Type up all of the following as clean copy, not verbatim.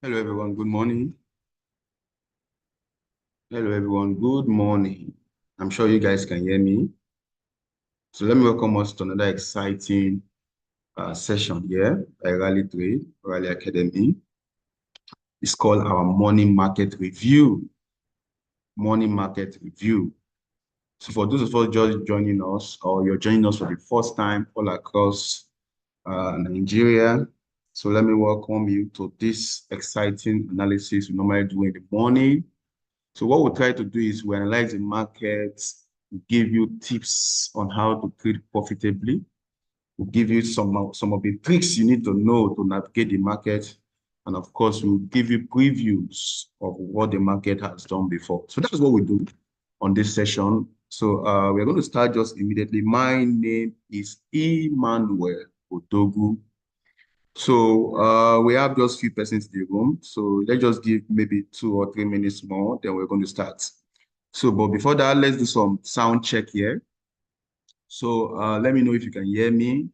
Hello, everyone. Good morning. Hello, everyone. Good morning. I'm sure you guys can hear me. So let me welcome us to another exciting session here by Rally Trade, Rally Academy. It's called our morning market review. Morning market review. So for those of us just joining us, or you're joining us for the first time all across Nigeria, so let me welcome you to this exciting analysis we normally do in the morning. So what we'll try to do is we analyze the market, give you tips on how to trade profitably. We'll give you some of the tricks you need to know to navigate the market. And of course, we'll give you previews of what the market has done before. So that's what we do on this session. So we're going to start just immediately. My name is Emmanuel Odogu. So we have just few persons in the room. So let's just give maybe 2 or 3 minutes more, then we're going to start. So, but before that, let's do some sound check here. So let me know if you can hear me. You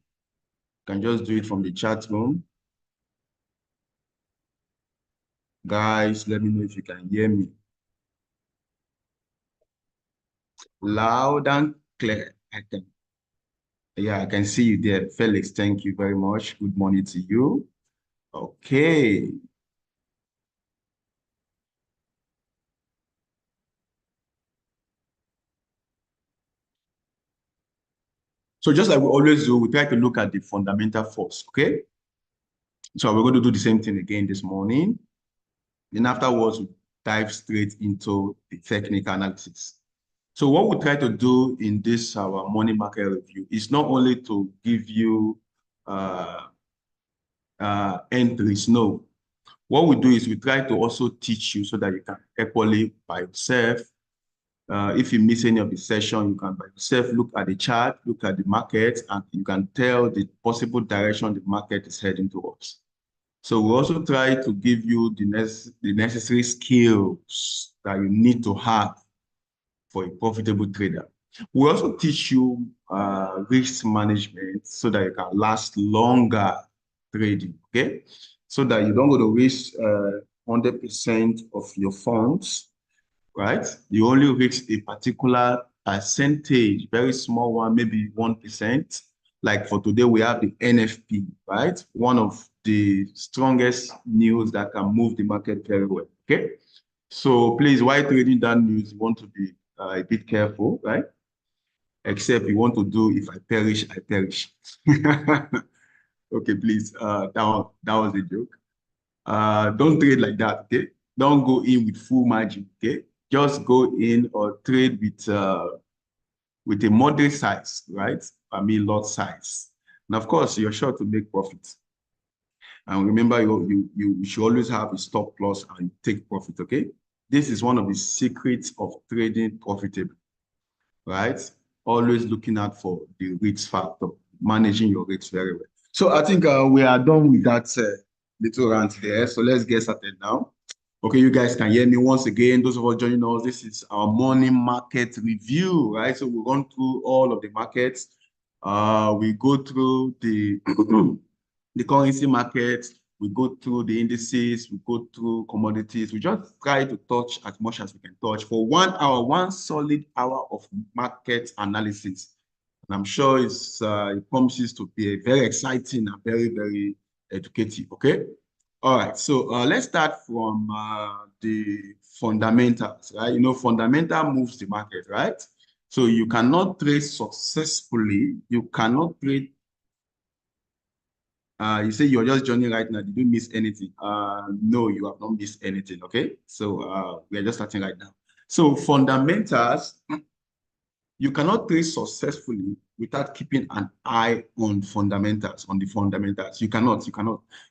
can just do it from the chat room. Guys, let me know if you can hear me. Loud and clear. I can see you there. Felix, thank you very much. Good morning to you. Okay. So just like we always do, we try to look at the fundamental first, okay? So we're going to do the same thing again this morning. Then afterwards, we dive straight into the technical analysis. So what we try to do in this our morning market review is not only to give you entries, no. What we do is we try to also teach you so that you can equally by yourself. If you miss any of the session, you can by yourself look at the chart, look at the market, and you can tell the possible direction the market is heading towards. So we also try to give you the necessary skills that you need to have for a profitable trader. We also teach you risk management so that you can last longer trading, okay? So that you don't go to risk 100% of your funds, right? You only risk a particular percentage, very small one, maybe 1%. Like for today, we have the NFP, right? One of the strongest news that can move the market very well, okay? So please, while trading that news, you want to be a bit careful, right? Except you want to do, if I perish, I perish. Okay, please, that was a joke. Don't trade like that, okay? Don't go in with full margin, okay? Just go in or trade with a moderate size, right? I mean, lot size. And of course, you're sure to make profit. And remember, you should always have a stop loss and take profit, okay? This is one of the secrets of trading profitably, right? Always looking out for the risk factor, managing your risks very well. So I think we are done with that little rant there. So let's get started now. Okay, you guys can hear me once again. Those of us joining us, this is our morning market review, right? So we run through all of the markets. We go through the the currency market, we go through the indices, we go through commodities. We just try to touch as much as we can touch for 1 hour, one solid hour of market analysis. And I'm sure it promises to be a very exciting and very, very educative, okay? All right, so let's start from the fundamentals, right? You know, fundamental moves the market, right? So you cannot trade successfully. You cannot trade. You say you're just joining right now. Did you miss anything? No, you have not missed anything. Okay. So we are just starting right now. So fundamentals, you cannot trade successfully without keeping an eye on fundamentals, on the fundamentals. You cannot.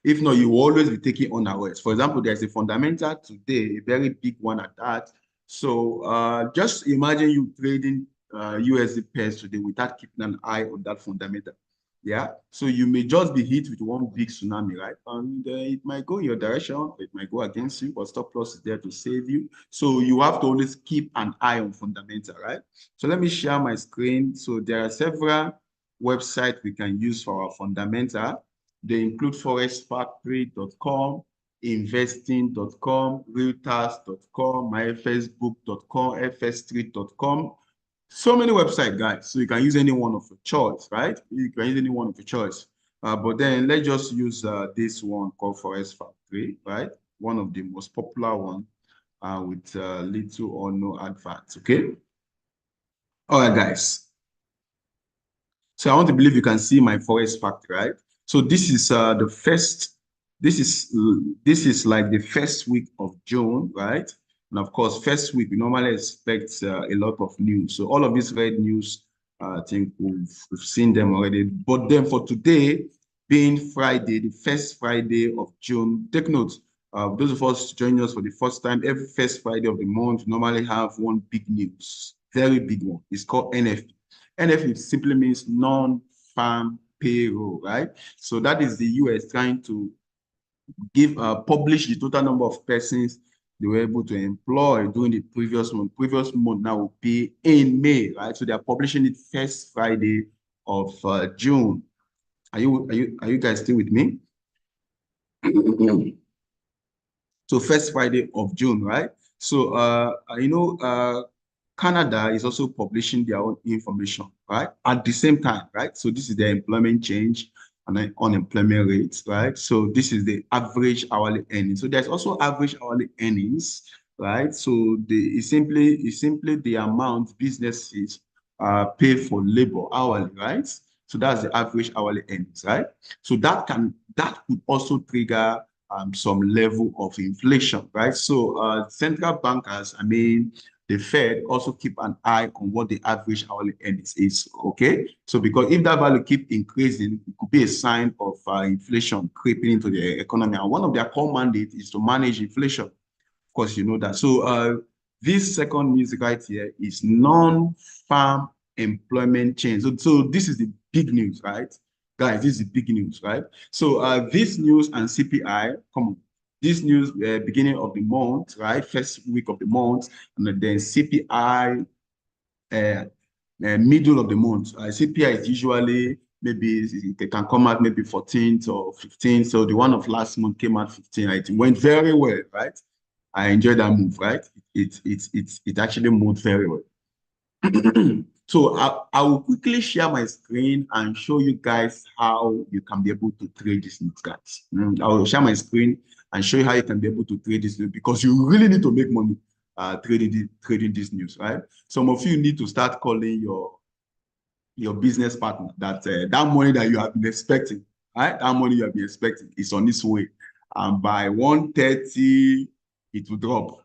If not, you will always be taking unawares. For example, there's a fundamental today, a very big one at that. So just imagine you trading USD pairs today without keeping an eye on that fundamental. Yeah, so you may just be hit with one big tsunami, right? And it might go in your direction, it might go against you, but stop loss is there to save you. So you have to always keep an eye on fundamental, right? So let me share my screen. So there are several websites we can use for our fundamental. They include forexfactory.com, investing.com, realtors.com, myfacebook.com, fs3.com. So many websites, guys. So you can use any one of your choice, right? You can use any one of your choice. But then let's just use this one called Forex Factory, right? One of the most popular one with little or no adverts, okay? All right, guys. So I want to believe you can see my Forex Factory, right? So this is the first, this is like the first week of June, right? And of course, first week, we normally expect a lot of news. So all of these red news, I think we've seen them already. But then for today, being Friday, the first Friday of June, take note, those of us joining us for the first time, every first Friday of the month, normally have one big news, very big one. It's called NFP. NFP simply means non-farm payroll, right? So that is the US trying to publish the total number of persons they were able to employ during the previous month. Previous month now will be in May, right? So they are publishing it first Friday of June. Are you guys still with me? So first Friday of June, right? So Canada is also publishing their own information, right? At the same time, right? So this is the employment change and unemployment rates, right? So this is the average hourly earnings. So there's also average hourly earnings, right? So it's simply the amount businesses pay for labor hourly, right? So that's the average hourly earnings, right? So that could also trigger some level of inflation, right? So central bankers, the Fed also keep an eye on what the average hourly earnings is, okay? So because if that value keep increasing, it could be a sign of inflation creeping into the economy. And one of their core mandates is to manage inflation. Of course, you know that. So this second news right here is non-farm employment change. So this is the big news, right? Guys, this is the big news, right? So this news and CPI, come on. This news beginning of the month, right? First week of the month, and then CPI middle of the month. CPI is usually maybe it can come out maybe 14th or 15th. So the one of last month came out 15th. Right? It went very well, right? I enjoyed that move, right? It actually moved very well. So I will quickly share my screen and show you guys how you can be able to trade this news, guys. I will share my screen and show you how you can be able to trade this news because you really need to make money trading this news, right? Some of you need to start calling your business partner that that money that you have been expecting, right? That money you have been expecting is on its way, and by 1:30 it will drop.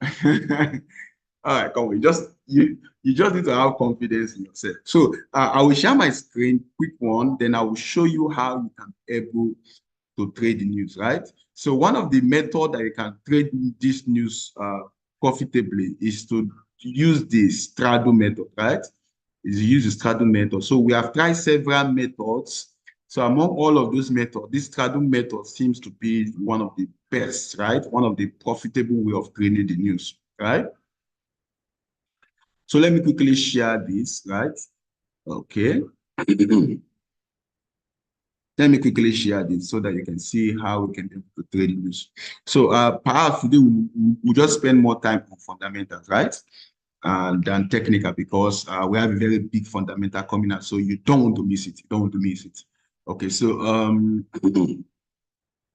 All right, come on. You just need to have confidence in yourself. So I will share my screen, quick one, then I will show you how you can be able to trade the news, right? So one of the methods that you can trade this news profitably is to use the straddle method, right? Is to use the straddle method. So we have tried several methods. So among all of those methods, this straddle method seems to be one of the best, right? One of the profitable way of trading the news, right? So let me quickly share this, right? Okay. Let me quickly share this so that you can see how we can be able to trade news. So perhaps today we'll just spend more time on fundamentals, right? Than technical because we have a very big fundamental coming out. So you don't want to miss it. You don't want to miss it. Okay, so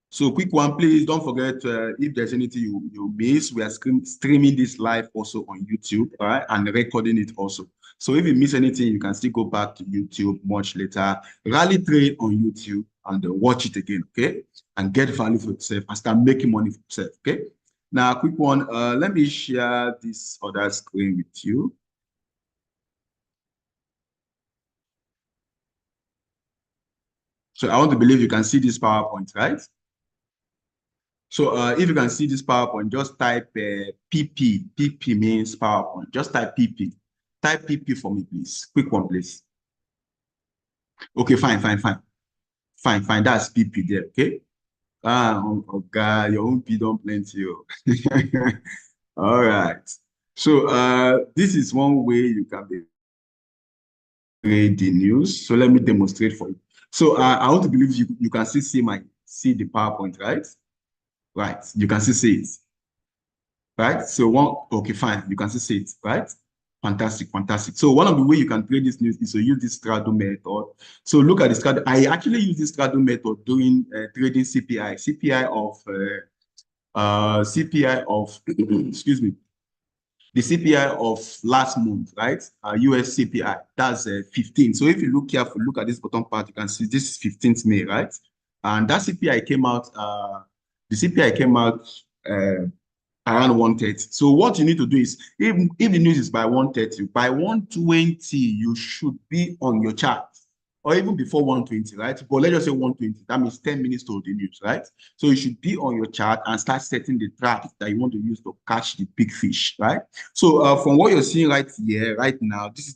so quick one, please don't forget if there's anything you miss, we are streaming this live also on YouTube, all right, and recording it also. So if you miss anything, you can still go back to YouTube much later, rally trade on YouTube, and watch it again, okay? And get value for yourself and start making money for yourself, okay? Now, quick one. Let me share this other screen with you. So I want to believe you can see this PowerPoint, right? So if you can see this PowerPoint, just type PP. PP means PowerPoint. Just type PP. Type PP for me, please. Quick one, please. Okay, fine. That's PP there, okay? God, your own P don't plenty. All right. So this is one way you can read the news. So let me demonstrate for you. So I want to believe you can still see the PowerPoint, right? Right. You can still see it. Right? So okay, fine. You can still see it, right? Fantastic. So one of the way you can trade this news is to use this straddle method. So look at the straddle. I actually use this straddle method during trading CPI. CPI of excuse me, the CPI of last month, right? US CPI, that's 15. So if you look careful, look at this bottom part, you can see this is 15th May, right? And that CPI came out, the CPI came out around 130. So what you need to do is, if the news is by 130, by 120, you should be on your chart, or even before 120, right? But let's just say 120, that means 10 minutes to the news, right? So you should be on your chart and start setting the trap that you want to use to catch the big fish, right? So from what you're seeing right here, right now, this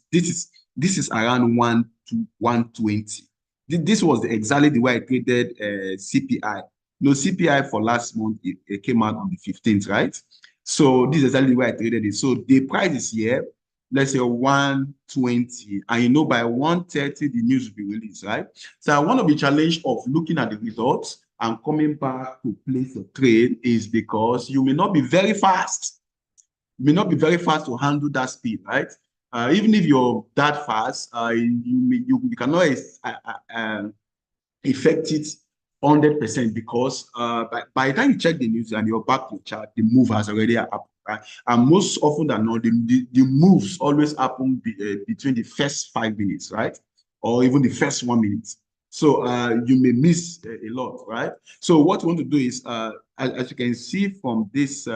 is around 1 to 120. This was exactly the way I traded CPI. No, CPI for last month, it came out on the 15th, right? So this is exactly where I traded it. So the price is here, let's say 120, and you know by 130, the news will be released, right? So one of the challenge of looking at the results and coming back to place your trade is because you may not be very fast. You may not be very fast to handle that speed, right? Even if you're that fast, you cannot affect it 100% because by the time you check the news and you're back to the chart, the move has already happened, right? And most often than not, the moves always happen between the first 5 minutes, right? Or even the first 1 minute. So you may miss a lot, right? So what you want to do is, as you can see from this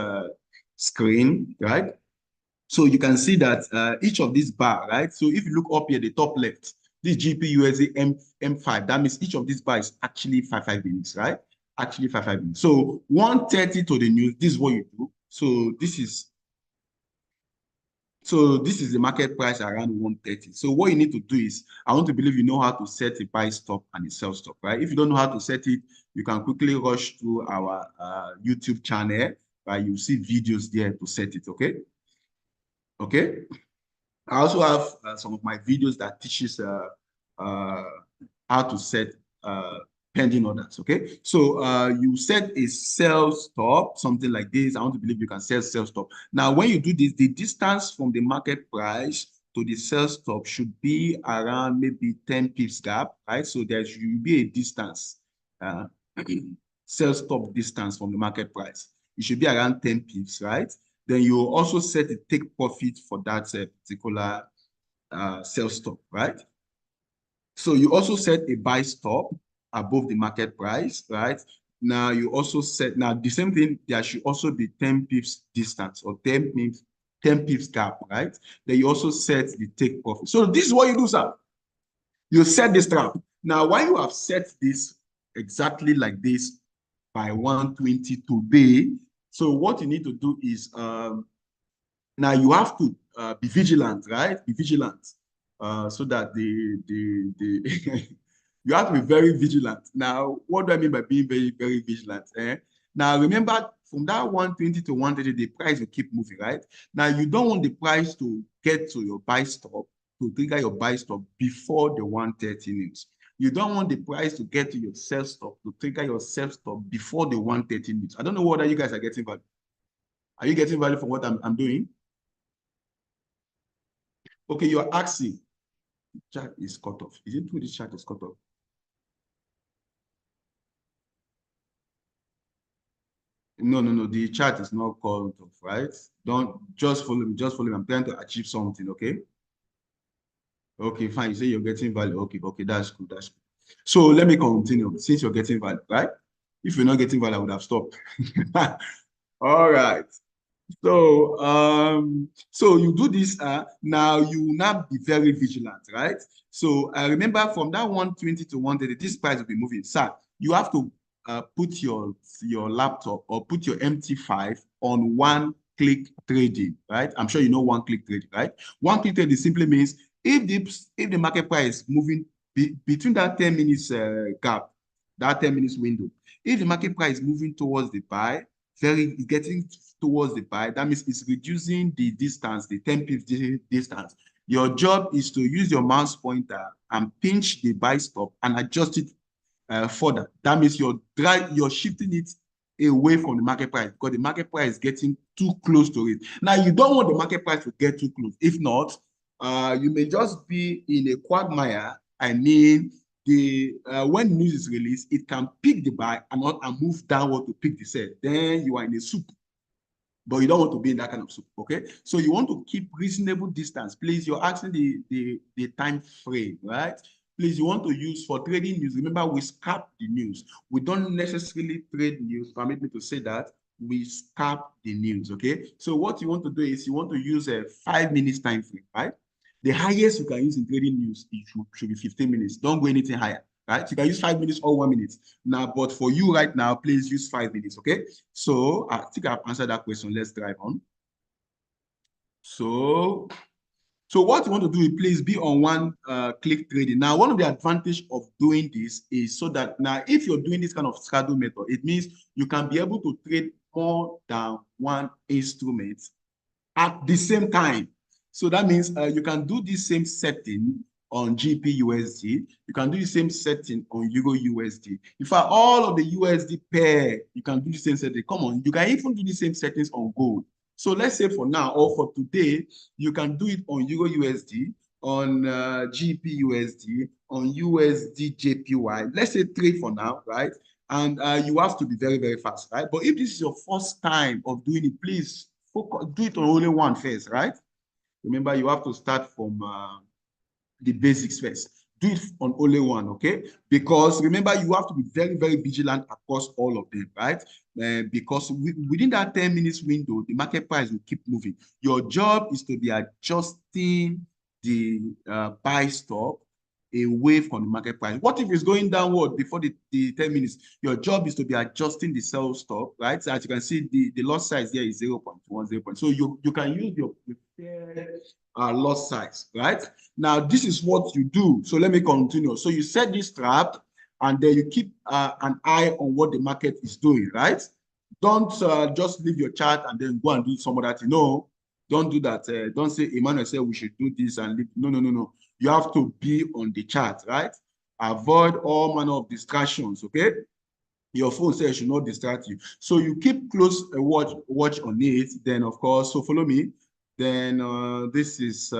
screen, right? So you can see that each of these bar, right? So if you look up here, the top left, this GPUSA M5, that means each of these bars is actually 5 minutes, right? Actually 5 minutes. So 130 to the news, this is what you do. So this is the market price around 130. So what you need to do is, I want to believe you know how to set a buy stop and a sell stop, right? If you don't know how to set it, you can quickly rush to our YouTube channel, right? You see videos there to set it, okay? Okay. I also have some of my videos that teaches uh, how to set pending orders. Okay, so you set a sell stop, something like this. I want to believe you can set sell stop. Now, when you do this, the distance from the market price to the sell stop should be around maybe 10 pips gap, right? So there should be a distance, uh, sell stop distance from the market price. It should be around 10 pips, right? Then you also set a take profit for that particular sell stop, right? So you also set a buy stop above the market price, right? Now you also set, now the same thing, there should also be 10 pips distance or 10 pips gap, right? Then you also set the take profit. So this is what you do, sir. You set this trap. Now, why you have set this exactly like this by 120 today, so what you need to do is now you have to be vigilant, right? Be vigilant so that you have to be very vigilant. Now, what do I mean by being very vigilant? Now, remember from that 120 to 130, the price will keep moving, right? Now, you don't want the price to get to your buy stop, to trigger your buy stop before the 130 news. You don't want the price to get to your sell stop, to trigger your sell stop before the 130 news. I don't know whether you guys are getting value. Are you getting value from what I'm doing? Okay, you're asking, chart is cut off. Is it true this chart is cut off? No. The chart is not cut off, right? Don't just follow me. Just follow me. I'm trying to achieve something, okay? Okay, fine. You say you're getting value. Okay, okay, that's good. That's good. So let me continue. Since you're getting value, right? If you're not getting value, I would have stopped. All right. So you do this, now you will now be very vigilant, right? So I remember from that 120 to 130, this price will be moving. Sir, you have to put your laptop or put your MT5 on one click trading, right? I'm sure you know one click trading, right? One click trading simply means if the market price is moving between that 10 minutes gap, that 10 minutes window, if the market price is moving towards the buy, getting towards the buy, that means it's reducing the distance, the 10 pips distance. Your job is to use your mouse pointer and pinch the buy stop and adjust it further. That means you're shifting it away from the market price because the market price is getting too close to it. Now, you don't want the market price to get too close. If not, you may just be in a quagmire. I mean, when news is released, it can pick the buy and move downward to pick the sell. Then you are in a soup, but you don't want to be in that kind of soup. Okay, so you want to keep reasonable distance. Please, you're asking the time frame, right? Please, you want to use for trading news. Remember, we scalp the news. We don't necessarily trade news. Permit me to say that we scalp the news. Okay, so what you want to do is you want to use a 5 minutes time frame, right? The highest you can use in trading news should be 15 minutes. Don't go anything higher, right? You can use 5 minutes or 1 minute. Now, but for you right now, please use 5 minutes, okay? So I think I've answered that question. Let's drive on. So what you want to do is please be on one click trading. Now, one of the advantage of doing this is so that now if you're doing this kind of schedule method, it means you can be able to trade more than one instrument at the same time. So that means you can do the same setting on GPUSD. You can do the same setting on Euro USD. In fact, all of the USD pair, you can do the same setting. Come on, you can even do the same settings on gold. So let's say for now or for today, you can do it on Euro USD, on GPUSD, on USD JPY. Let's say trade for now, right? And you have to be very, very fast, right? But if this is your first time of doing it, please focus, do it on only one first, right? Remember, you have to start from the basics first. Do it on only one, okay? Because remember, you have to be very, very vigilant across all of them, right? Because within that 10 minutes window, the market price will keep moving. Your job is to be adjusting the buy stop away from the market price. What if it's going downward before the 10 minutes? Your job is to be adjusting the sell stop, right? So as you can see, the loss size here is 0.1, 0. So you can use your preferred loss size, right? Now, this is what you do. So let me continue. So you set this trap and then you keep an eye on what the market is doing, right? Don't just leave your chart and then go and do some of that. No, don't do that. Don't say, Emmanuel said we should do this and leave. No, no, no, no. You have to be on the chart, right? Avoid all manner of distractions, okay? Your phone says should not distract you. So you keep close watch on it. Then, of course, so follow me. Then this is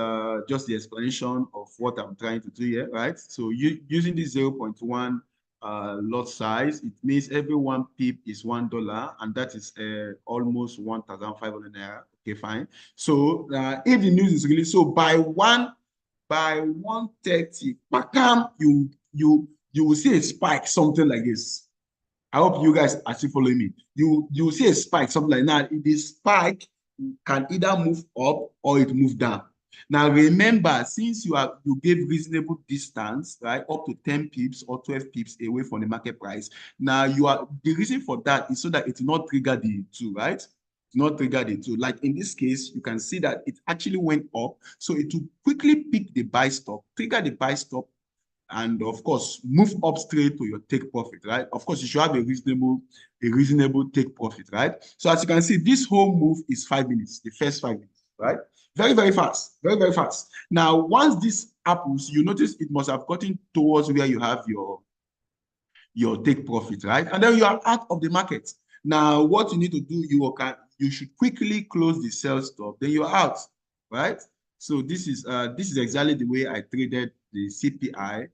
just the explanation of what I'm trying to do here, right? So using this 0.1 lot size, it means every 1 pip is $1, and that is almost 1,500 naira. Okay, fine. So if the news is released, so by 1:30, you will see a spike, something like this. I hope you guys are still following me. You will see a spike, something like that. The spike can either move up or it move down. Now remember, since you gave reasonable distance, right, up to 10 pips or 12 pips away from the market price. Now the reason for that is so that it will not trigger the two, right? Not trigger the two. Like in this case, you can see that it actually went up. So it will quickly pick the buy stop, trigger the buy stop, and of course, move up straight to your take profit, right? Of course, you should have a reasonable take profit, right? So as you can see, this whole move is 5 minutes, the first 5 minutes, right? Very, very fast, very, very fast. Now, once this happens, you notice it must have gotten towards where you have your take profit, right? And then you are out of the market. Now, what you need to do, you should quickly close the sell stop, then you're out, right? So this is exactly the way I traded the CPI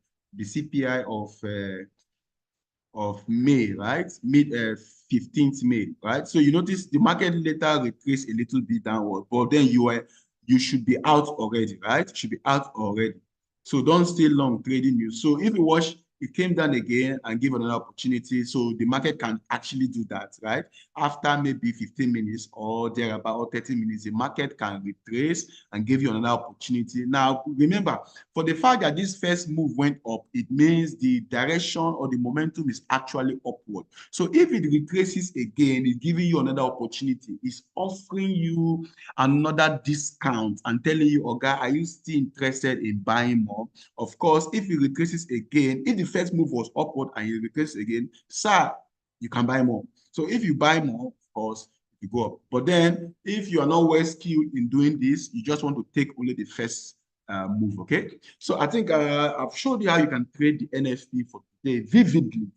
of May, right? Mid 15th May, right? So you notice the market later retraced a little bit downward, but then you should be out already, right? You should be out already. So don't stay long trading news. So if you watch, it came down again and give another opportunity. So the market can actually do that, right? After maybe 15 minutes or thereabout or 30 minutes, the market can retrace and give you another opportunity. Now, remember, for the fact that this first move went up, it means the direction or the momentum is actually upward. So if it retraces again, it's giving you another opportunity. It's offering you another discount and telling you, Oga, are you still interested in buying more? Of course, if it retraces again, if the first move was upward and it retraces again, sir, you can buy more. So if you buy more, of course, you go up. But then if you are not well skilled in doing this, you just want to take only the first move, okay? So I think I've showed you how you can trade the NFP for today vividly,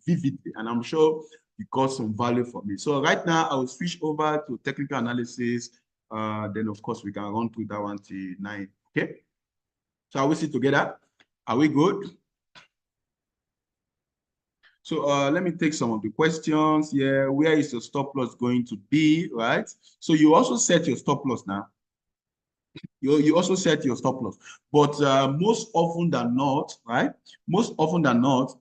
and I'm sure you got some value from it. So right now, I will switch over to technical analysis. Then, of course, we can run through that one till 9, okay? So are we sit together? Are we good? So let me take some of the questions here. Where is your stop loss going to be, right? So you also set your stop loss now. You also set your stop loss. But most often than not, right? Most often than not,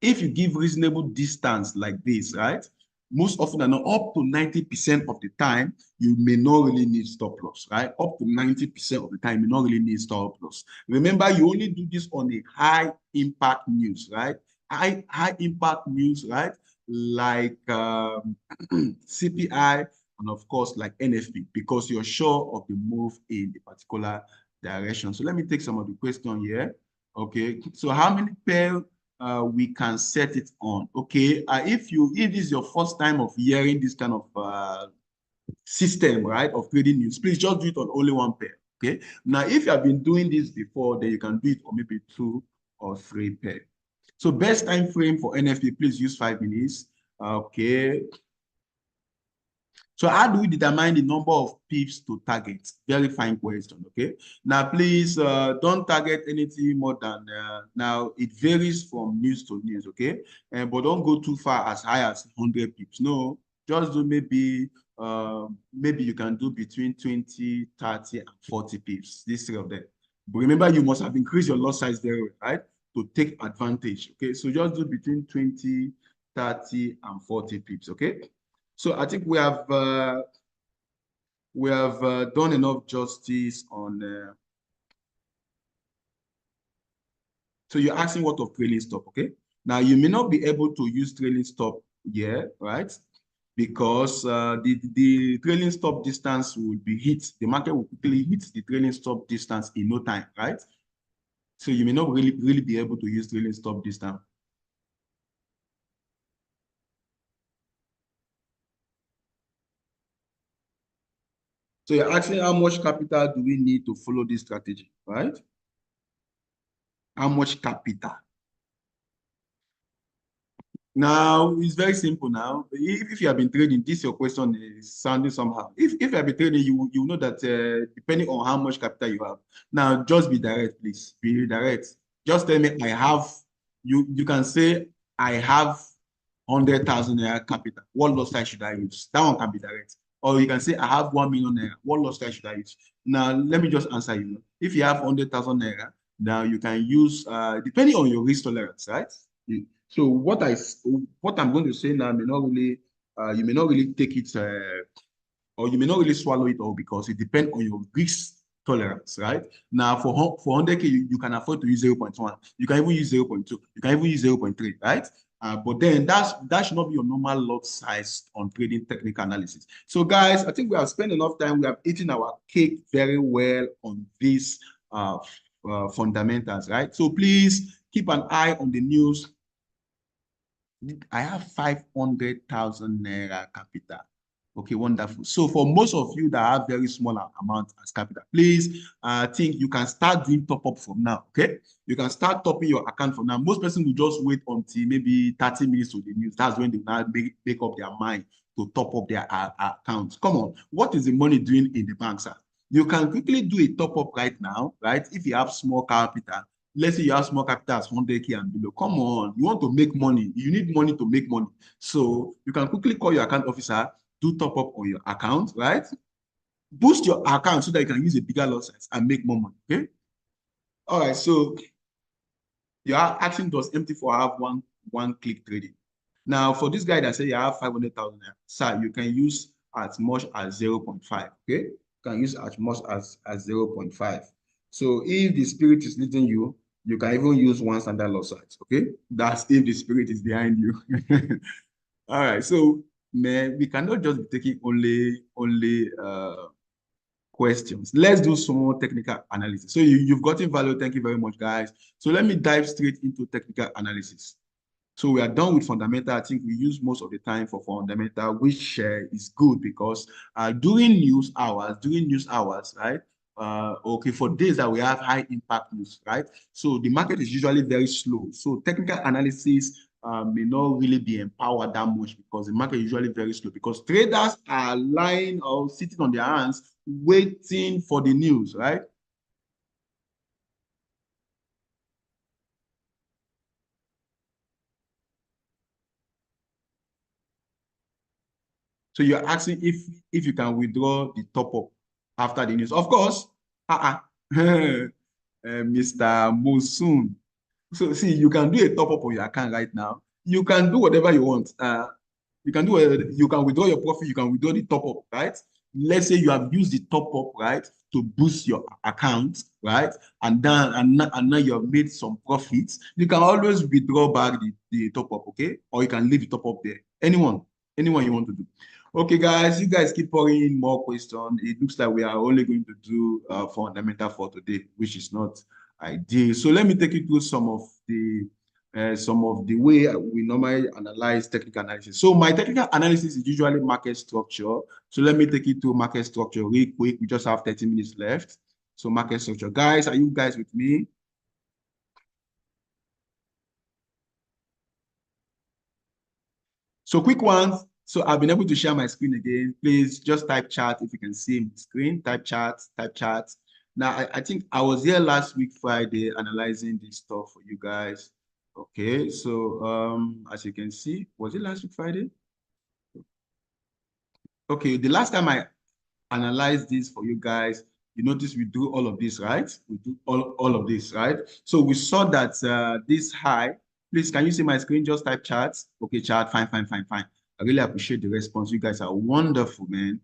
if you give reasonable distance like this, right? Most often than not, up to 90% of the time, you may not really need stop loss, right? Up to 90% of the time, you may not really need stop loss. Remember, you only do this on a high impact news, right? High impact news, right? Like CPI and of course like NFP, because you're sure of the move in a particular direction. So let me take some of the question here. Okay, so how many pair we can set it on? Okay, if this is your first time of hearing this kind of system, right, of trading news, please just do it on only one pair. Okay, now if you have been doing this before, then you can do it on maybe 2 or 3 pair. So best time frame for NFP, please use 5 minutes. Okay. So how do we determine the number of pips to target? Very fine question, okay? Now, please don't target anything more than, now it varies from news to news, okay? But don't go too far as high as 100 pips. No, just do maybe you can do between 20, 30, and 40 pips, these 3 of them. But remember, you must have increased your lot size very well, right? To take advantage, okay? So just do between 20, 30, and 40 pips, okay? So I think we have done enough justice on. So you're asking what of trailing stop, okay? Now you may not be able to use trailing stop here, right? Because the trailing stop distance will be hit. The market will quickly hit the trailing stop distance in no time, right? So you may not really be able to use trailing stop distance. So you're asking how much capital do we need to follow this strategy, right? How much capital? Now, it's very simple now. If you have been trading, this your question is sounding somehow. If you have been trading, you know that depending on how much capital you have. Now, just be direct, please. Be direct. Just tell me, I have, you can say, I have 100,000 naira capital. What lot size should I use? That one can be direct. Or you can say, I have 1 million naira. What lot size should I use? Now, let me just answer you. If you have 100,000 naira, now you can use, depending on your risk tolerance, right? So what I'm going to say now may not really, you may not really take it, or you may not really swallow it all because it depends on your risk tolerance, right? Now for 100K, you can afford to use 0.1. You can even use 0.2. You can even use 0.3, right? But then that should not be your normal lot size on trading technical analysis. So guys, I think we have spent enough time. We have eaten our cake very well on these fundamentals, right? So please keep an eye on the news. I have 500,000 naira capital. Okay, wonderful. So for most of you that have very small amount as capital, please think you can start doing top up from now. Okay, you can start topping your account from now. Most persons will just wait until maybe 30 minutes to the news. That's when they now make up their mind to top up their accounts. Come on, what is the money doing in the bank, sir? You can quickly do a top up right now, right? If you have small capital. Let's say you have small capital as 100K and below. Come on, you want to make money. You need money to make money. So you can quickly call your account officer, do top up on your account, right? Boost your account so that you can use a bigger lot size and make more money, okay? All right, so you are asking, does MT4 have one click trading? Now, for this guy that say you have 500,000, sir, you can use as much as 0.5. Okay, you can use as much as 0.5. So if the spirit is leading you, you can even use one standard lot size. Okay, that's if the spirit is behind you. All right, so man, we cannot just be taking only questions. Let's do some more technical analysis. So you've gotten value. Thank you very much, guys. So let me dive straight into technical analysis. So we are done with fundamental. I think we use most of the time for fundamental, which is good because during news hours, right? Okay, for days that we have high impact news, right? So the market is usually very slow. So technical analysis may not really be empowered that much because the market is usually very slow because traders are lying or sitting on their hands waiting for the news, right? So you're asking if you can withdraw the top up after the news. Of course, Mr. Mosun. So see, you can do a top up on your account right now. You can do whatever you want. You can withdraw your profit. You can withdraw the top up, right? Let's say you have used the top up, right, to boost your account, right, and now you have made some profits. You can always withdraw back the top up, okay, or you can leave the top up there. Anyone you want to do. Okay, guys, you guys keep pouring in more questions. It looks like we are only going to do fundamental for today, which is not ideal. So let me take you through some of the way we normally analyze technical analysis. So my technical analysis is usually market structure. So let me take you through market structure real quick. We just have 30 minutes left. So market structure, guys, are you guys with me? So quick ones. So I've been able to share my screen again. Please just type chat if you can see my screen. Type chat, type chat. Now, I think I was here last week, Friday, analyzing this stuff for you guys. Okay, so as you can see, was it last week, Friday? Okay, the last time I analyzed this for you guys, you notice we do all of this, right? We do all of this, right? So we saw that this high, please, can you see my screen? Just type chat. Okay, chat, fine, fine, fine, fine. I really appreciate the response. You guys are wonderful, man.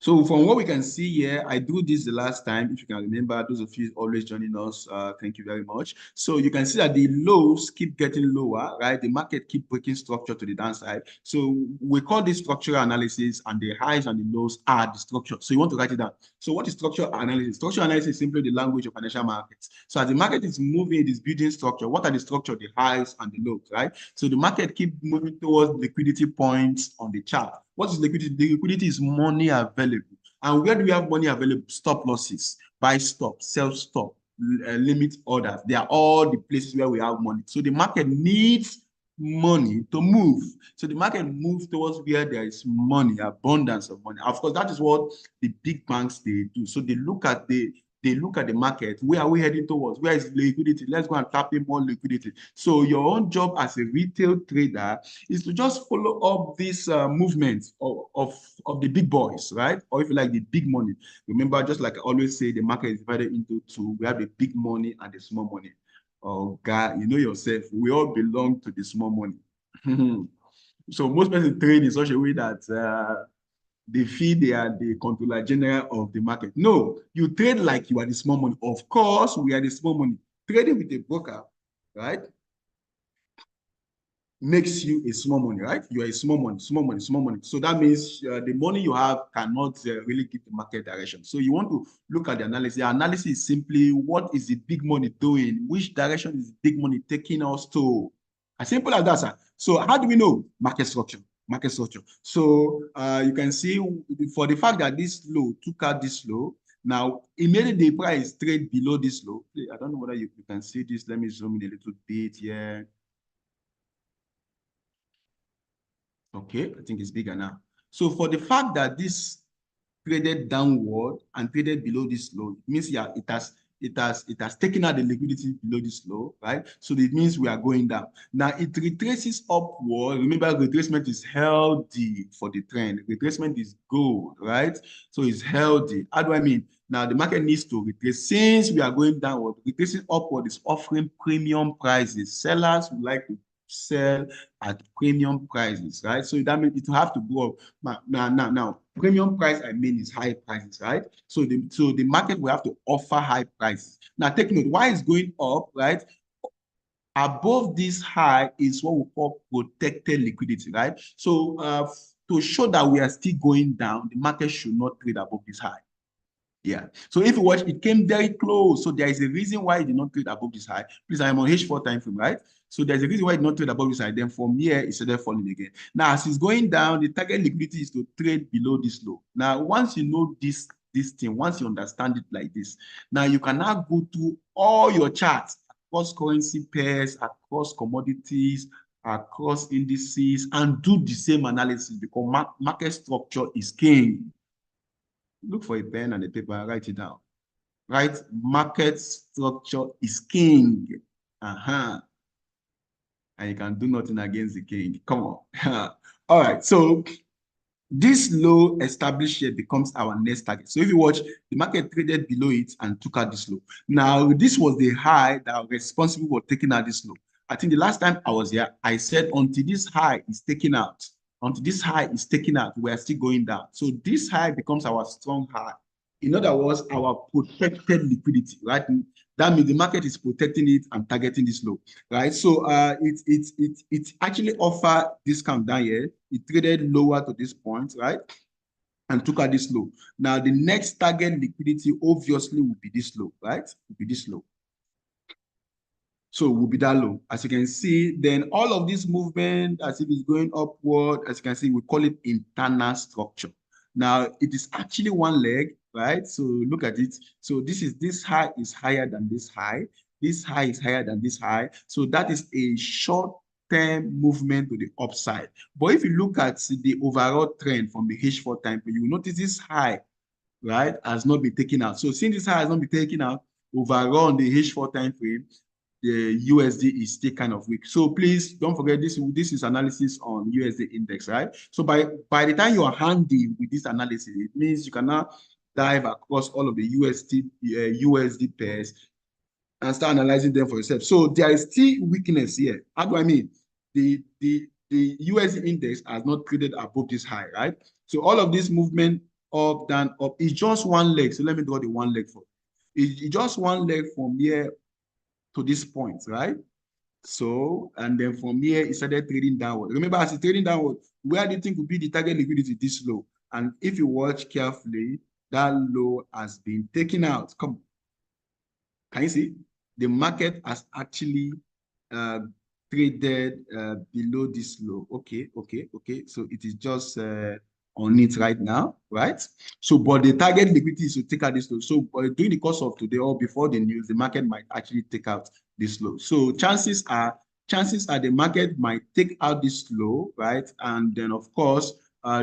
So from what we can see here, I do this the last time, if you can remember, those of you always joining us, thank you very much. So you can see that the lows keep getting lower, right? The market keep breaking structure to the downside. So we call this structural analysis, and the highs and the lows are the structure. So you want to write it down. So what is structural analysis? Structural analysis is simply the language of financial markets. So as the market is moving, it is building structure. What are the structure? The highs and the lows, right? So the market keep moving towards liquidity points on the chart. What is liquidity? The liquidity is money available. And where do we have money available? Stop losses, buy stop, sell stop, limit orders. They are all the places where we have money. So the market needs money to move. So the market moves towards where there is money, abundance of money. Of course, that is what the big banks they do. So they look at the market. Where are we heading towards? Where is liquidity? Let's go and tap in more liquidity. So your own job as a retail trader is to just follow up this movement of the big boys, right? Or if you like, the big money. Remember, just like I always say, the market is divided into two. We have the big money and the small money. Oh, God, you know yourself, we all belong to the small money. So most people trade in such a way that they feel they are the controller general of the market. No, you trade like you are the small money. Of course, we are the small money. Trading with a broker, right, makes you a small money, right? You are a small money, small money, small money. So that means the money you have cannot really give the market direction. So you want to look at the analysis. The analysis is simply what is the big money doing? Which direction is the big money taking us to? As simple as that, sir. So how do we know? Market structure. Market structure. So you can see for the fact that this low took out this low, now immediately the price trade below this low. I don't know whether you can see this. Let me zoom in a little bit here. Okay, I think it's bigger now. So for the fact that this traded downward and traded below this low, it means yeah, it has taken out the liquidity below this low, right? So it means we are going down. Now it retraces upward. Remember, retracement is healthy for the trend. Retracement is good, right? So it's healthy. How do I mean? Now the market needs to retrace. Since we are going downward, retracing upward is offering premium prices. Sellers would like to sell at premium prices, right? So that means it will have to go up. Now, premium price, I mean, is high prices, right? So the market will have to offer high prices. Now, take note, why it's going up, right? Above this high is what we call protected liquidity, right? So to show that we are still going down, the market should not trade above this high. Yeah. So if you watch, it came very close. So there is a reason why it did not trade above this high. Please, I am on H4 time frame, right? So there's a reason why it did not trade above this high. Then from here, it started falling again. Now, as it's going down, the target liquidity is to trade below this low. Now, once you know this thing, once you understand it like this, now you can now go through all your charts across currency pairs, across commodities, across indices, and do the same analysis because market structure is king. Look for a pen and a paper and write it down. Right? Market structure is king. And you can do nothing against the king. Come on. All right. So this low established here becomes our next target. So if you watch, the market traded below it and took out this low. Now, this was the high that was responsible for taking out this low. I think the last time I was here, I said until this high is taken out, we are still going down. So this high becomes our strong high. In other words, our protected liquidity, right? That means the market is protecting it and targeting this low, right? So it actually offer discount down here. It traded lower to this point, right? And took out this low. Now the next target liquidity obviously will be this low, right? Will be this low. So will be that low. As you can see, then all of this movement, as if it's going upward, as you can see, we call it internal structure. Now it is actually one leg, right? So look at it. So this high is higher than this high. This high is higher than this high. So that is a short-term movement to the upside. But if you look at the overall trend from the H4 time, you will notice this high, right, has not been taken out. So since this high has not been taken out, overall on the H4 time frame, the USD is still kind of weak. So please don't forget this is analysis on USD index, right? So by the time you are handy with this analysis, it means you can now dive across all of the USD pairs and start analyzing them for yourself. So there is still weakness here. How do I mean? The USD index has not traded above this high, right? So all of this movement up, down, up is just one leg. So let me draw the one leg for. It's just one leg from here to this point, right? So, and then from here, it started trading downward. Remember, as it's trading downward, where do you think would be the target liquidity this low? And if you watch carefully, that low has been taken out. Come, can you see? The market has actually traded below this low. Okay. So it is just on it right now, right? So, but the target liquidity is to take out this low. So, during the course of today or before the news, the market might actually take out this low. So, chances are the market might take out this low, right? And then, of course,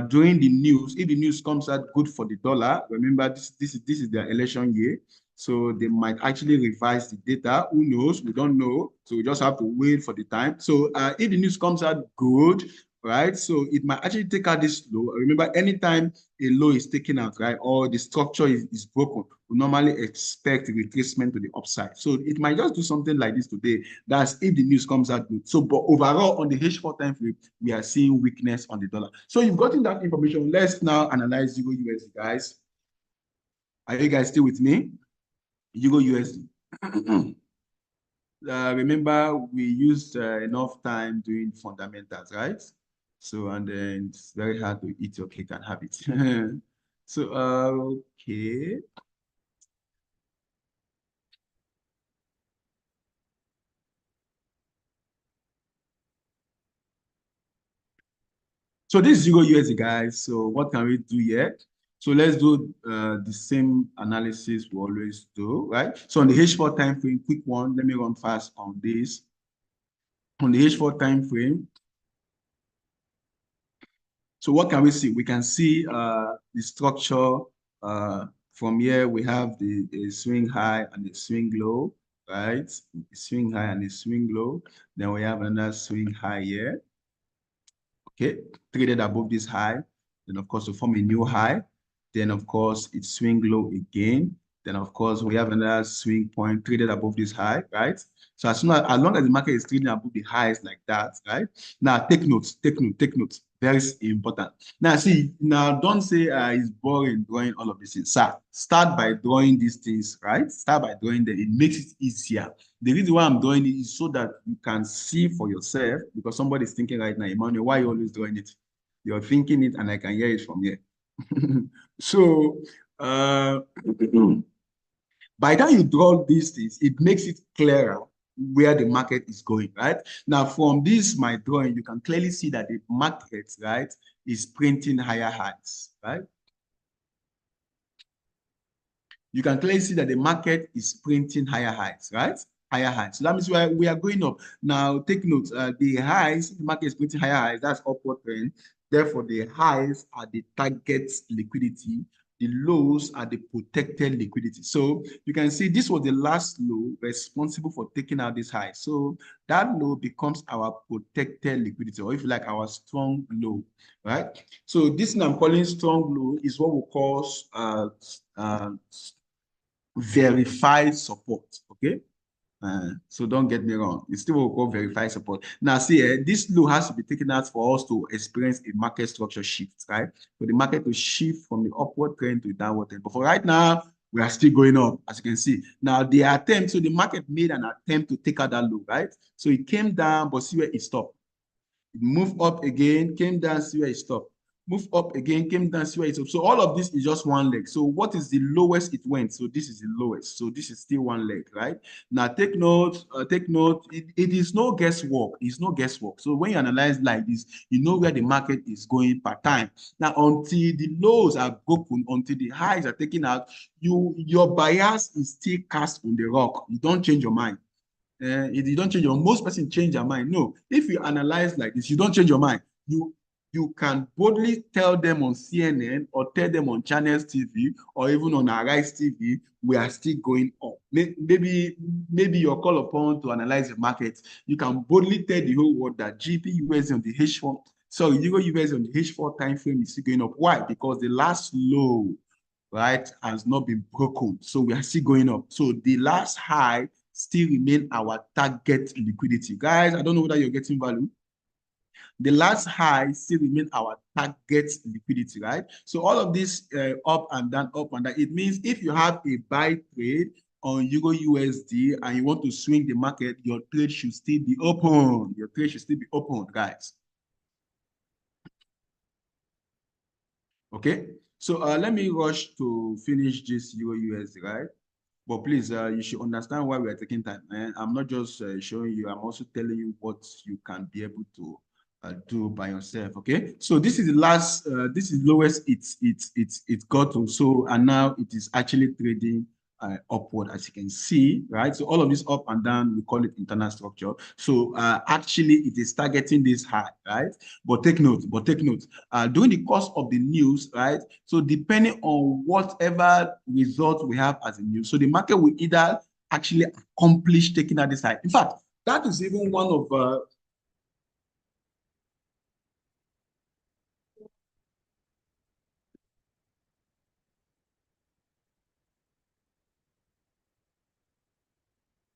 during the news, if the news comes out good for the dollar, remember this is the election year. So they might actually revise the data. Who knows? We don't know. So we just have to wait for the time. So if the news comes out good, right? So it might actually take out this low. Remember, anytime a low is taken out, right, or the structure is broken, we normally expect retracement to the upside. So it might just do something like this today. That's if the news comes out good. So, but overall, on the H4 time frame, we are seeing weakness on the dollar. So you've gotten that information. Let's now analyze Euro USD, guys. Are you guys still with me? Euro USD. Remember, we used enough time doing fundamentals, right? So, and then it's very hard to eat your cake and have it. So, okay. So this is Euro USD, guys. So what can we do yet? So let's do the same analysis we always do, right? So on the H4 time frame, quick one, let me run fast on this. On the H4 time frame, so what can we see? We can see the structure From here, we have a swing high and a swing low, right? A swing high and a swing low. Then we have another swing high here. Okay, traded above this high. Then, of course, to form a new high. Then, of course, it swing low again. Then, of course, we have another swing point traded above this high, right? So as long as the market is trading above the highs like that, right? Now, take notes, take note, take notes. Very important. Now, see, now don't say it's boring drawing all of these things. Sir, start by drawing these things, right? Start by drawing them. It makes it easier. The reason why I'm doing it is so that you can see for yourself, because somebody is thinking right now, Emmanuel, why are you always doing it? You're thinking it and I can hear it from here. So, by the time you draw these things, it makes it clearer where the market is going, right? Now, from this, my drawing, you can clearly see that the market, right, is printing higher highs, right? You can clearly see that the market is printing higher highs, right? Higher highs. So that means we are going up. Now, take note, the highs, the market is printing higher highs, that's upward trend. Therefore, the highs are the target liquidity. The lows are the protected liquidity. So you can see this was the last low responsible for taking out this high. So that low becomes our protected liquidity, or if you like, our strong low, right? So this thing I'm calling strong low is what we call verified support, okay? So don't get me wrong. It's still what we call verified support. Now, see, this low has to be taken out for us to experience a market structure shift, right? For the market to shift from the upward trend to the downward trend. But for right now, we are still going up, as you can see. Now, the attempt, so the market made an attempt to take out that low, right? So it came down, but see where it stopped. It moved up again, came down, see where it stopped. Move up again, came down, see where it's up. So all of this is just one leg. So what is the lowest it went? So this is the lowest. So this is still one leg, right? Now take note, it is no guesswork. It's no guesswork. So when you analyze like this, you know where the market is going per time. Now until the lows are broken, until the highs are taken out, your bias is still cast on the rock. You don't change your mind. If you don't change your, most person change their mind. No, if you analyze like this, you don't change your mind. You can boldly tell them on CNN or tell them on Channels TV or even on Arise TV, we are still going up. Maybe you're called upon to analyze the market. You can boldly tell the whole world that GBUSD on the H4, sorry, Euro USD on the H4 time frame is still going up. Why? Because the last low, right, has not been broken. So we are still going up. So the last high still remain our target liquidity. Guys, I don't know whether you're getting value. The last high still remain our target liquidity, right? So all of this up and down, it means if you have a buy trade on Euro USD and you want to swing the market, your trade should still be open. Your trade should still be open, guys. Okay, so let me rush to finish this Euro USD, right? But please, you should understand why we are taking time. I'm not just showing you, I'm also telling you what you can be able to do by yourself. Okay, so this is the last, this is lowest it's got to. So, and now it is actually trading upward, as you can see, right? So all of this up and down, we call it internal structure. So actually it is targeting this high, right? But take note, during the course of the news, right? So depending on whatever result we have as a news, so the market will either actually accomplish taking out this high. In fact, that is even one of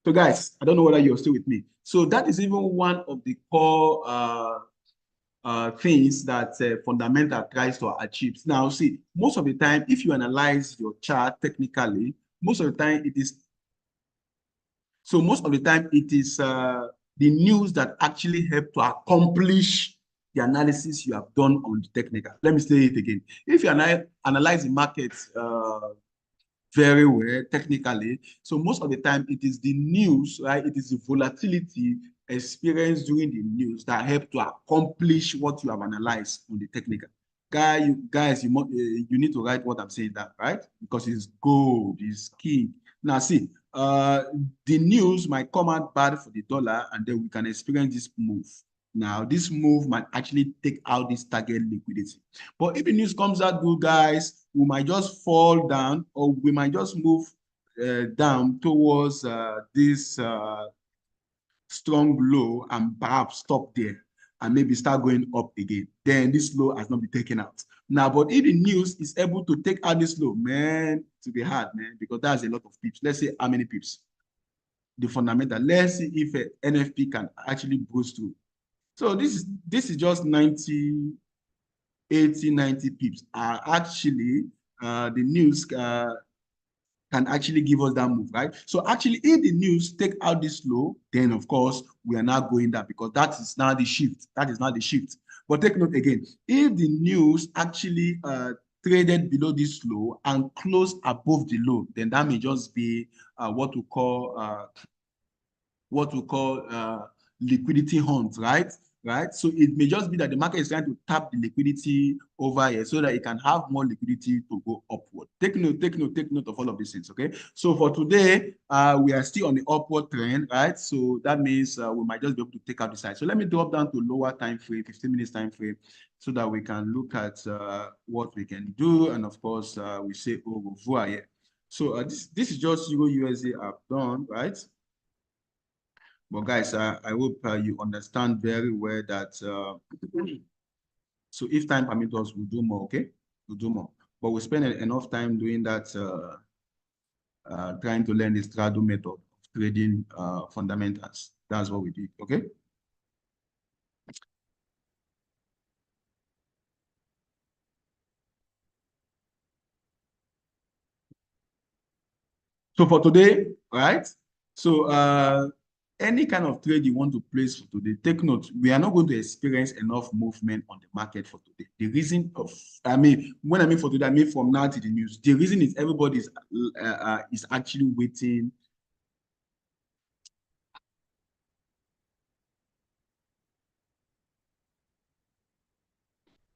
so guys, I don't know whether you're still with me. So that is even one of the core things that fundamental tries to achieve. Now, see, most of the time, if you analyze your chart technically, most of the time it is the news that actually help to accomplish the analysis you have done on the technical. Let me say it again. If you analyze the markets very well technically, so most of the time it is the news, right? It is the volatility experienced during the news that help to accomplish what you have analyzed on the technical. Guys, you need to write what I'm saying that, right? Because it's gold, it's key. Now see, the news might come out bad for the dollar and then we can experience this move. Now, this move might actually take out this target liquidity. But if the news comes out good, guys, we might just fall down, or we might just move down towards this strong low and perhaps stop there and maybe start going up again. Then this low has not been taken out. Now, but if the news is able to take out this low, man, to be hard, man, because that's a lot of pips. Let's say how many pips? The fundamental. Let's see if a NFP can actually boost through. So this is just 90, 80, 90 pips. Actually, the news can actually give us that move, right? So actually, if the news take out this low, then of course we are now going down, because that is now the shift. That is now the shift. But take note again, if the news actually traded below this low and closed above the low, then that may just be what we call liquidity hunt, right? Right. So it may just be that the market is trying to tap the liquidity over here so that it can have more liquidity to go upward. Take note of all of these things. Okay. So for today, we are still on the upward trend, right? So that means we might just be able to take out the side. So let me drop down to lower time frame, 15 minutes time frame, so that we can look at what we can do. And of course, we say au revoir here. So this is just Euro USD I've done, right? But guys, I hope you understand very well that, so if time permits us, we'll do more, okay? We'll do more. But we spend enough time doing that, trying to learn the straddle method of trading fundamentals. That's what we did, okay? So for today, right? So any kind of trade you want to place for today, take note, we are not going to experience enough movement on the market for today. The reason of, when I mean for today, I mean from now to the news. The reason is everybody is actually waiting.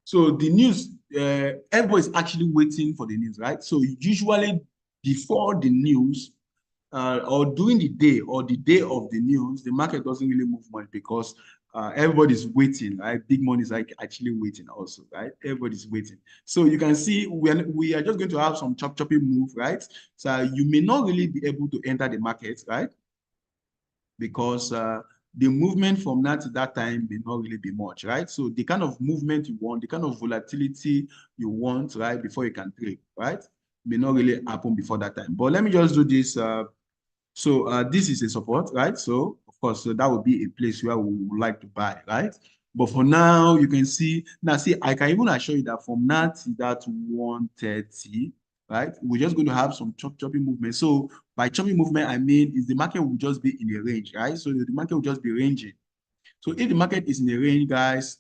So the news, everybody is actually waiting for the news, right? So usually before the news, or during the day or the day of the news, the market doesn't really move much, because everybody's waiting, right? Big money is like actually waiting also, right? Everybody's waiting. So you can see we are just going to have some choppy move, right? So you may not really be able to enter the market, right? Because the movement from now to that time may not really be much, right? So the kind of movement you want, the kind of volatility you want, right, before you can trade, right, may not really happen before that time. But let me just do this. So this is a support, right? So of course, so that would be a place where we would like to buy, right? But for now, you can see, now see, I can even assure you that from now to that 130, right? We're just going to have some choppy movement. So by choppy movement, I mean is the market will just be in a range, right? So the market will just be ranging. So if the market is in a range, guys,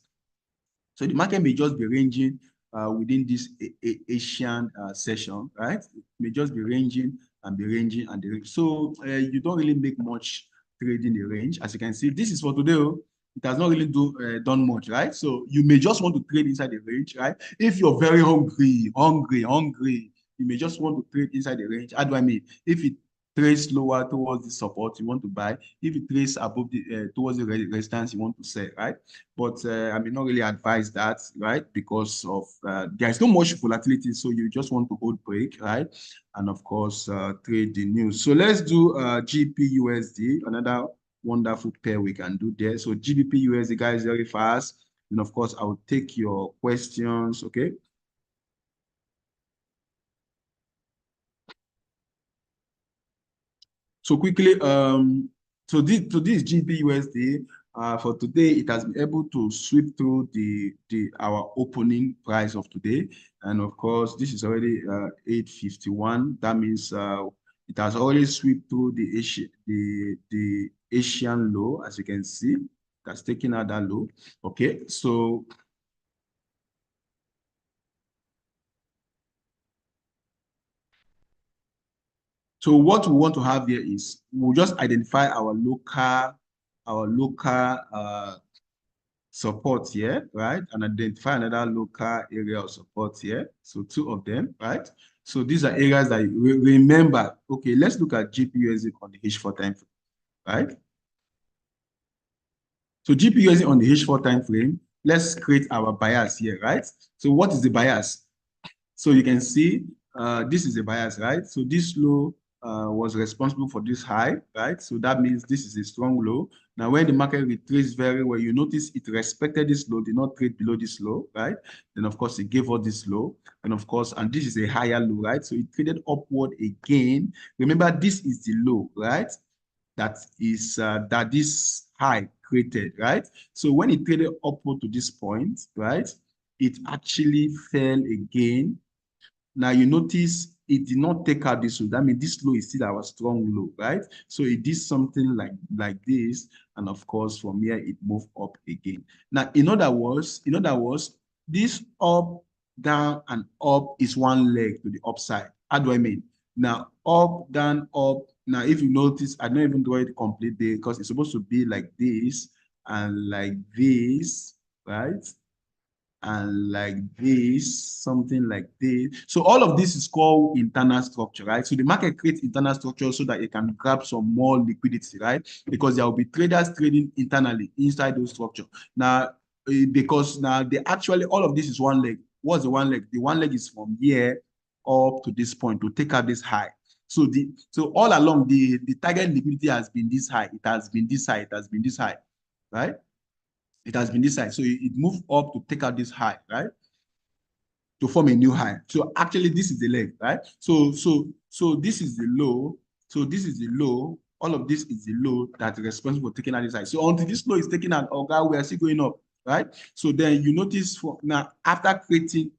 so the market may just be ranging within this Asian session, right? It may just be ranging and be ranging and the range. So you don't really make much trade in the range. As you can see, this is for today. It has not really done much, right? So you may just want to trade inside the range, right? If you're very hungry, you may just want to trade inside the range. How do I mean? If it trades lower towards the support, you want to buy. If it trades above the towards the resistance, you want to sell, right? But I may not really advise that, right? Because of there's no much volatility, so you just want to hold break, right? And of course, trade the news. So let's do GBP/USD, another wonderful pair we can do there. So GBP/USD, guys, very fast. And of course, I will take your questions, okay? So quickly, so this GBP/USD, for today, it has been able to sweep through our opening price of today, and of course, this is already 851. That means it has already swept through the Asian low, as you can see. That's taking out that low. Okay, so what we want to have here is we'll just identify our local support here, right? And identify another local area of support here. So two of them, right? So these are areas that you remember. Okay, let's look at GBP/USD on the H4 time frame, right? So GBP/USD on the H4 time frame, let's create our bias here, right? So what is the bias? So you can see this is a bias, right? So this low was responsible for this high, right? So that means this is a strong low. Now, when the market retraced very well, you notice it respected this low, did not trade below this low, right? Then, of course, it gave us this low. And of course, and this is a higher low, right? So it traded upward again. Remember, this is the low, right? That is that this high created, right? So when it traded upward to this point, right, it actually fell again. Now you notice it did not take out this low. That means this low is still our strong low, right? So it did something like this, and of course from here it moved up again. Now in other words, this up, down, and up is one leg to the upside. How do I mean? Now up, down, up. Now if you notice, I don't even draw it completely because it's supposed to be like this and like this, right? And like this, something like this. So all of this is called internal structure, right? So the market creates internal structure so that it can grab some more liquidity, right? Because there will be traders trading internally inside those structure. Now, because now they actually, all of this is one leg. What's the one leg? The one leg is from here up to this point to take out this high. So all along the target liquidity has been this high. It has been this high. It has been this high, right? It has been this high. So it moved up to take out this high, right? To form a new high. So actually, this is the leg, right? So this is the low. So this is the low. All of this is the low that is responsible for taking out this high. So until this low is taken out, okay, we are still going up, right? So then you notice for now after creating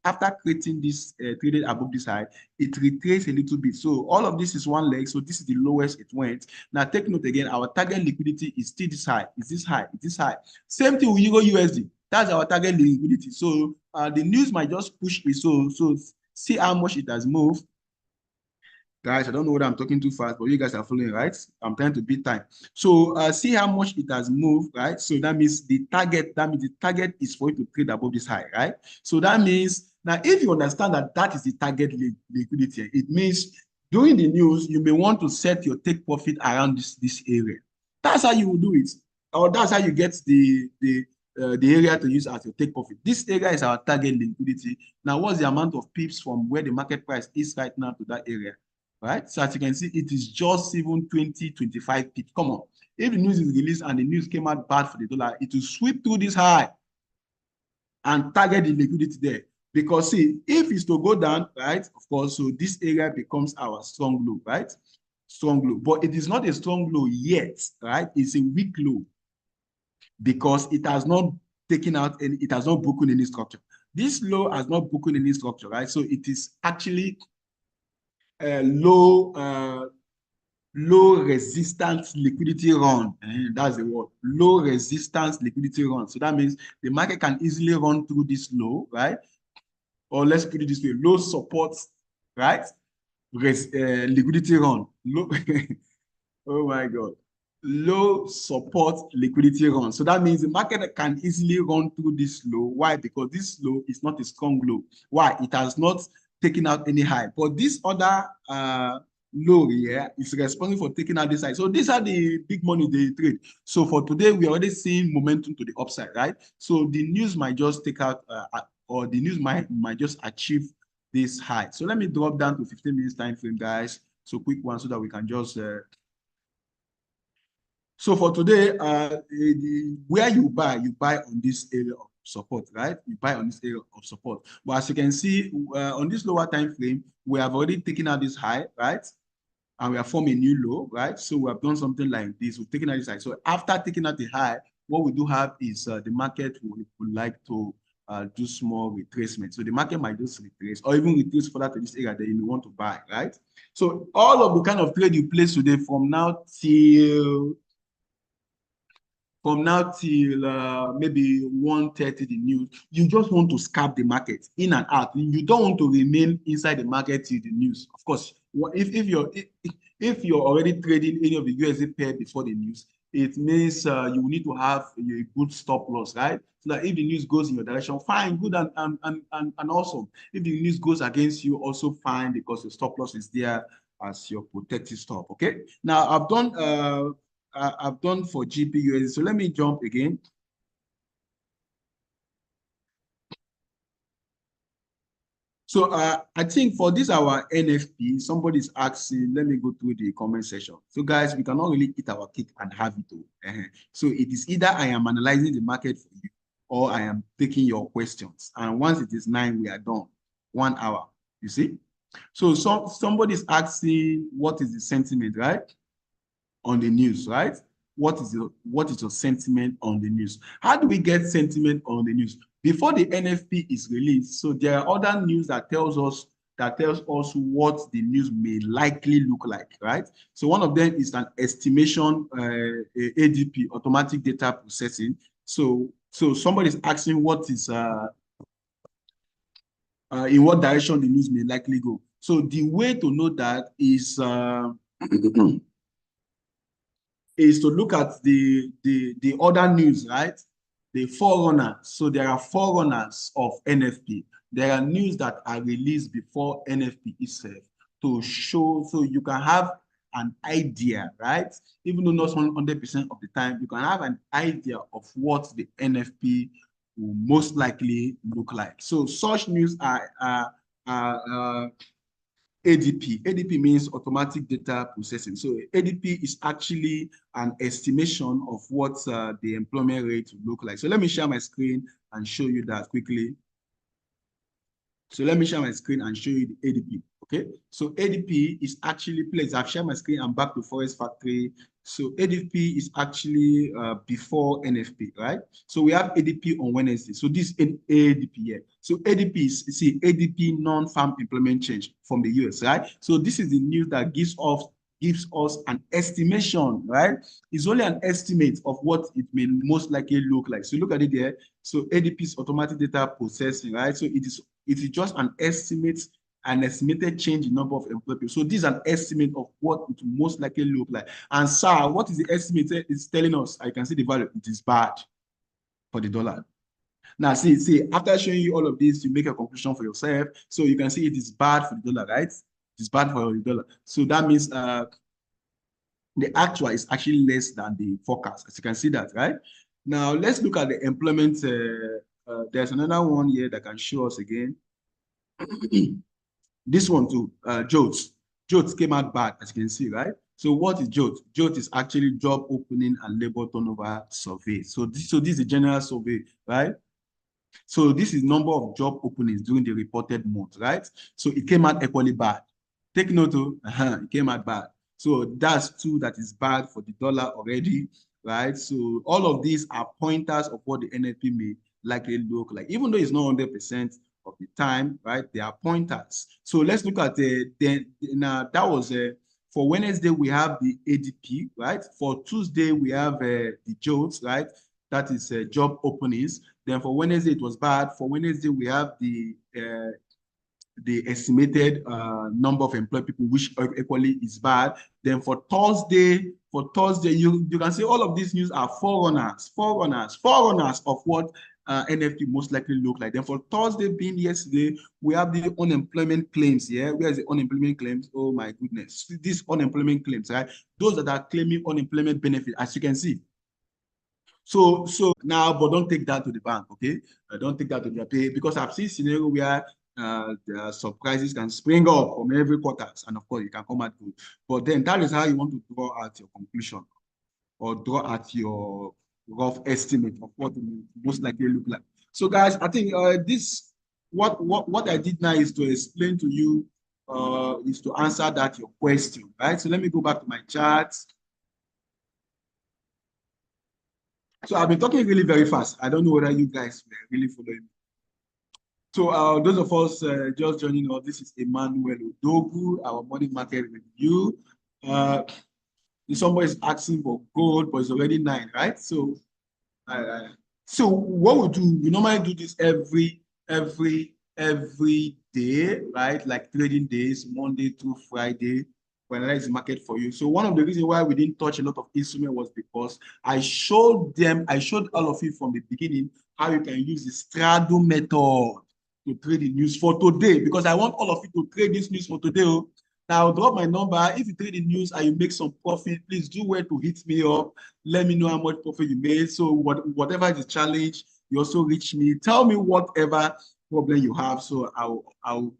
this traded above this high, it retraced a little bit. So all of this is one leg. So this is the lowest it went. Now take note again, our target liquidity is still this high. Is this high? Is this high? Same thing with Euro USD. That's our target liquidity. So the news might just push it. So see how much it has moved. Guys, I don't know whether I'm talking too fast, but you guys are following, right? I'm trying to beat time. So see how much it has moved, right? So that means the target is for you to trade above this high, right? So that means now if you understand that that is the target liquidity, it means during the news, you may want to set your take profit around this area. That's how you will do it. Or that's how you get the area to use as your take profit. This area is our target liquidity. Now, what's the amount of pips from where the market price is right now to that area? Right? So as you can see, it is just even 20, 25 pips. Come on. If the news is released and the news came out bad for the dollar, it will sweep through this high and target the liquidity there. Because see, if it's to go down, right, of course, so this area becomes our strong low, right? Strong low. But it is not a strong low yet, right? It's a weak low because it has not taken out any, it has not broken any structure. This low has not broken any structure, right? So it is actually low resistance liquidity run. That's the word. Low resistance liquidity run. So that means the market can easily run through this low, right? Or let's put it this way: low support, right? Liquidity run. Low. Oh my God. Low support liquidity run. So that means the market can easily run through this low. Why? Because this low is not a strong low. Why? It has not taken out any high. But this other low here is responsible for taking out this high. So these are the big money they trade. So for today, we are already seeing momentum to the upside, right? So the news might just take out or the news might just achieve this high. So let me drop down to 15 minutes time frame, guys. So quick one so that we can just so for today, where you buy on this area of support, right? You buy on this area of support. But as you can see, on this lower time frame, we have already taken out this high, right? And we have formed a new low, right? So we have done something like this. We've taken out this high. So after taking out the high, what we do have is the market would like to do small retracement. So the market might just retrace or even retrace further to this area that you may want to buy, right? So all of the kind of trade you place today from now till maybe 1:30 the news, you just want to scalp the market in and out. You don't want to remain inside the market till the news. Of course, if you're already trading any of the USD pair before the news, it means you need to have a good stop loss, right? So that if the news goes in your direction, fine, good and awesome. If the news goes against you, also fine, because your stop loss is there as your protective stop. Okay. Now I've done for GPUSD. So let me jump again. So I think for this our NFP, somebody's asking, let me go through the comment section. So guys, we cannot really eat our cake and have it all. So it is either I am analyzing the market for you or I am taking your questions. And once it is 9, we are done. 1 hour, you see? So somebody's asking what is the sentiment, right? On the news, right? What is your sentiment on the news? How do we get sentiment on the news? Before the NFP is released, so there are other news that tells us what the news may likely look like, right? So one of them is an estimation, ADP, automatic data processing. So somebody is asking what is in what direction the news may likely go. So the way to know that is is to look at the other news, right? The forerunners. So there are forerunners of NFP. There are news that are released before NFP itself to show, so you can have an idea, right? Even though not 100% of the time, you can have an idea of what the NFP will most likely look like. So such news are ADP. ADP means automatic data processing. So ADP is actually an estimation of what the employment rate will look like. So let me share my screen and show you that quickly. So let me share my screen and show you the ADP. Okay. So ADP is actually, please, I've shared my screen. I'm back to Forest Factory. So ADP is actually before NFP, right? So we have ADP on Wednesday. So this is ADP here. So ADP is, see, ADP non-farm employment change from the US, right? So this is the news that gives us an estimation, right? It's only an estimate of what it may most likely look like. So look at it there. So ADP is automatic data processing, right? So it is just an estimate, an estimated change in number of employed people. So this is an estimate of what it will most likely look like. And sir, what is the estimate? It's telling us, I can see the value, it is bad for the dollar. Now, see, after showing you all of this, you make a conclusion for yourself. So you can see it is bad for the dollar, right? It is bad for the dollar. So that means the actual is actually less than the forecast, as you can see that, right? Now, let's look at the employment. There's another one here that can show us again. This one too, JOLTS. JOLTS came out bad, as you can see, right? So what is JOLTS? JOLTS is actually job opening and labor turnover survey. So this is a general survey, right? So this is number of job openings during the reported month, right? So it came out equally bad. Take note, it came out bad. So that's two that is bad for the dollar already, right? So all of these are pointers of what the NFP may likely look like, even though it's not 100% of the time, right? They are pointers. So let's look at now that was for Wednesday, we have the ADP, right? For Tuesday, we have the JOLTS, right? That is job openings. Then for Wednesday, it was bad. For Wednesday, we have the estimated number of employed people, which equally is bad. Then for Thursday, you can see all of these news are forerunners of what NFP most likely look like. Then for Thursday being yesterday, we have the unemployment claims here. Where is the unemployment claims? Oh my goodness. These unemployment claims, right? Those that are claiming unemployment benefit, as you can see. So now, but don't take that to the bank, okay? Don't take that to their pay, because I've seen scenario where the surprises can spring up from every quarters, and of course, it can come out good. But then that is how you want to draw out your conclusion or draw out your rough estimate of what it will most likely look like. So, guys, I think what I did now is to explain to you, is to answer that your question, right? So let me go back to my charts. So I've been talking really very fast. I don't know whether you guys were really following me. So those of us just joining us, this is Emmanuel Odogu, our morning market review. Somebody is asking for gold, but it's already 9, right? So what we do, we normally do this every day, right? Like trading days, Monday through Friday, when analyze the market for you. So one of the reasons why we didn't touch a lot of instruments was because I showed all of you from the beginning how you can use the straddle method to trade the news for today, because I want all of you to trade this news for today. Now I'll drop my number. If you trade the news and you make some profit, please do where to hit me up. Let me know how much profit you made. So whatever is the challenge, you also reach me. Tell me whatever problem you have. So I'll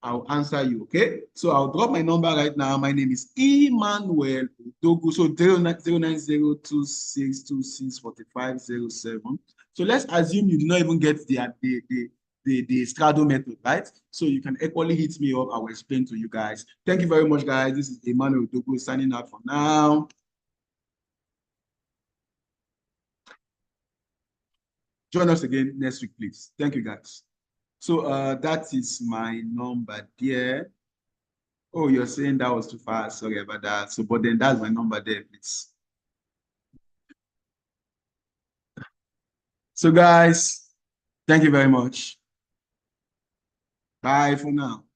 I'll answer you, okay? So I'll drop my number right now. My name is Emmanuel Odogu. So 09026264507. So let's assume you did not even get the Strado method, right? So you can equally hit me up. I will explain to you guys. Thank you very much, guys. This is Emmanuel Odogu signing out for now. Join us again next week, please. Thank you, guys. So that is my number there. Oh, you're saying that was too fast. Sorry about that. So, but then that's my number there, please. So, guys, thank you very much. Bye for now.